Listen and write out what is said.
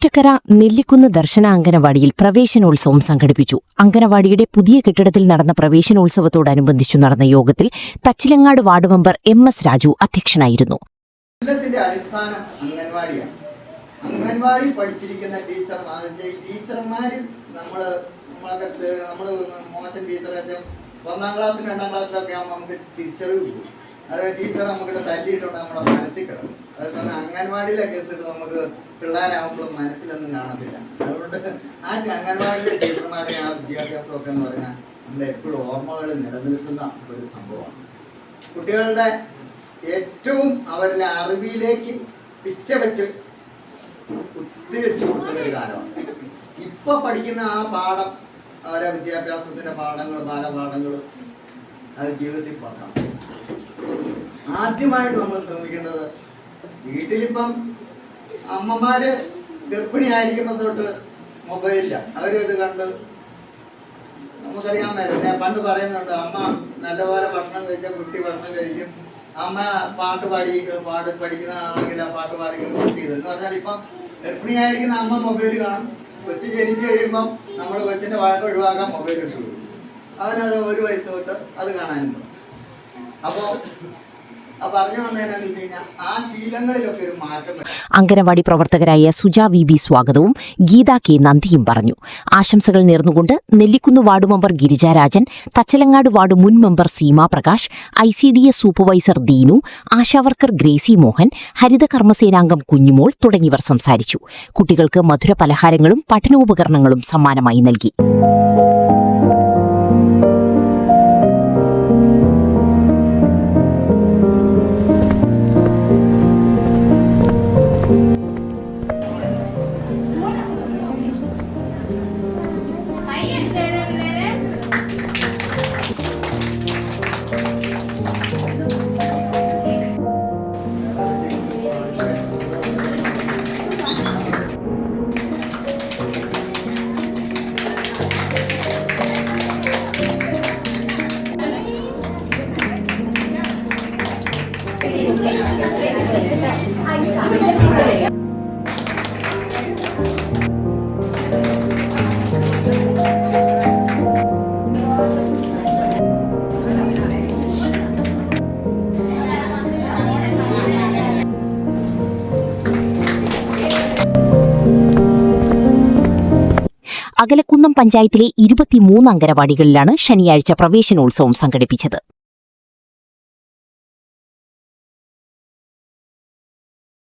ഒറ്റക്കര നെല്ലിക്കുന്ന് ദർശന അങ്കനവാടിയിൽ പ്രവേശനോത്സവം സംഘടിപ്പിച്ചു. അങ്കനവാടിയുടെ പുതിയ കെട്ടിടത്തിൽ നടന്ന പ്രവേശനോത്സവത്തോടനുബന്ധിച്ചു നടന്ന യോഗത്തിൽ തച്ചിലങ്ങാട് വാർഡ് മെമ്പർ എം.എസ്. രാജു അധ്യക്ഷനായിരുന്നു. അടിസ്ഥാനം അംഗൻവാടിയാണ്. അംഗൻവാടി പഠിച്ചിരിക്കുന്ന ടീച്ചർമാര് നമ്മളൊക്കെ മോശം ടീച്ചറെ 1ാം ക്ലാസ്സിലും 2ാം ക്ലാസ്സിലൊക്കെ ആകുമ്പോൾ നമുക്ക് തിരിച്ചറിവ് കിട്ടും. അത് ടീച്ചർ നമുക്കിട്ട് തല്ലിയിട്ടുണ്ട് നമ്മുടെ മനസ്സിൽ കിടക്കും. അതുപോലെ അംഗൻവാടിയിലെ കേസിട്ട് നമുക്ക് പിള്ളേരാകുമ്പോഴും മനസ്സിലൊന്നും കാണത്തില്ല. അതുകൊണ്ട് ആ അംഗൻവാടിയിലെ ടീച്ചർമാരെ ആ വിദ്യാഭ്യാസമൊക്കെ എന്ന് പറഞ്ഞാൽ നമ്മുടെ എപ്പോഴും ഓർമ്മകൾ നിലനിൽക്കുന്ന ഒരു സംഭവമാണ്. കുട്ടികളുടെ ഏറ്റവും അവരുടെ അറിവിലേക്ക് പിച്ച വെച്ച് കുത്തിവെച്ച് കൊടുക്കുന്ന ഒരു കാലമാണ്. ഇപ്പൊ പഠിക്കുന്ന ആ പാഠം, അവരെ വിദ്യാഭ്യാസത്തിന്റെ പാഠങ്ങൾ, ബാലപാഠങ്ങൾ അത് ജീവിതത്തിൽ പകർത്താം. ആദ്യമായിട്ട് നമ്മൾ ശ്രമിക്കേണ്ടത്, വീട്ടിലിപ്പം അമ്മമാര് ഗർഭിണിയായിരിക്കുമ്പോൾ തൊട്ട് മൊബൈലില്ല. അവരിത് കണ്ട് നമുക്കറിയാൻ മേലെ പണ്ട് പറയുന്നുണ്ട്, അമ്മ നല്ലപോലെ ഭക്ഷണം കഴിച്ചാൽ കുട്ടി ഭക്ഷണം കഴിക്കും, അമ്മ പാട്ട് പഠിക്കുന്നതാണെങ്കിൽ ആ പാട്ട് പാടിക്കുന്ന കുട്ടി എന്ന് പറഞ്ഞാൽ ഇപ്പം ഗർഭിണിയായിരിക്കുന്ന അമ്മ മൊബൈൽ കാണും. കൊച്ചു ജനിച്ചു കഴിയുമ്പം നമ്മൾ കൊച്ചിന്റെ വഴക്ക് ഒഴിവാക്കാൻ മൊബൈൽ ഇട്ടു കൊടുക്കും. അവനത് 1 വയസ്സ് തൊട്ട് അത് കാണാനും പോകും. അപ്പോൾ പറഞ്ഞു വന്നതെന്നു കഴിഞ്ഞാൽ ആ ശീലങ്ങളിലൊക്കെ ഒരു മാറ്റം. അങ്കനവാടി പ്രവർത്തകരായ സുജ വി സ്വാഗതവും ഗീത കെ നന്ദിയും പറഞ്ഞു. ആശംസകൾ നേർന്നുകൊണ്ട് Nellikunnu ward member Girija Rajan, Thachalangad ward മുൻ member Seema Prakash, ICDS supervisor Deenu, Asha worker Gracy Mohan, Haritha കർമ്മസേനാംഗം കുഞ്ഞുമോൾ തുടങ്ങിയവർ സംസാരിച്ചു. കുട്ടികൾക്ക് മധുര പലഹാരങ്ങളും പഠനോപകരണങ്ങളും സമ്മാനമായി നൽകി. അകലക്കുന്നം പഞ്ചായത്തിലെ 23 അങ്കനവാടികളിലാണ് ശനിയാഴ്ച പ്രവേശനോത്സവം സംഘടിപ്പിച്ചത്.